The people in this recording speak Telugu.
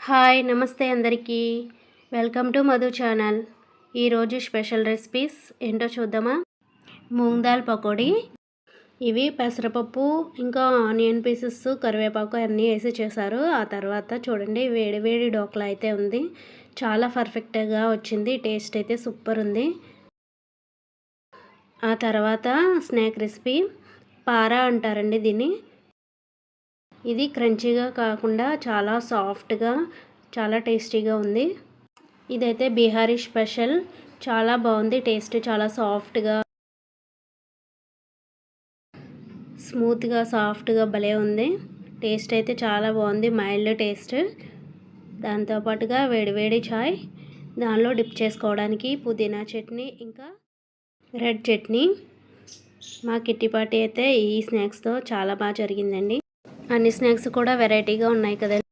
హాయ్ నమస్తే అందరికీ వెల్కమ్ టు మధు ఛానల్. ఈరోజు స్పెషల్ రెసిపీస్ ఏంటో చూద్దామా. మూంగ్ దాల్ పకోడీ. ఇవి పెసరపప్పు ఇంకా ఆనియన్ పీసెస్ కరివేపాకు అన్నీ వేసి చేశారు. ఆ తర్వాత చూడండి వేడి వేడి డోక్లా అయితే ఉంది. చాలా పర్ఫెక్ట్గా వచ్చింది. టేస్ట్ అయితే సూపర్ ఉంది. ఆ తర్వాత స్నాక్ రెసిపీ పారా అంటారండి దీన్ని. ఇది క్రంచీగా కాకుండా చాలా సాఫ్ట్గా చాలా టేస్టీగా ఉంది. ఇదైతే బీహారీ స్పెషల్. చాలా బాగుంది. టేస్ట్ చాలా సాఫ్ట్గా స్మూత్గా సాఫ్ట్గా భలే ఉంది. టేస్ట్ అయితే చాలా బాగుంది. Mild taste. దాంతోపాటుగా వేడివేడి చాయ్, దానిలో డిప్ చేసుకోవడానికి పుదీనా చట్నీ ఇంకా రెడ్ చట్నీ. మా కిట్టి పార్టీ అయితే ఈ స్నాక్స్తో చాలా బాగా జరిగిందండి. అన్ని స్నాక్స్ కూడా వెరైటీగా ఉన్నాయి కదండి.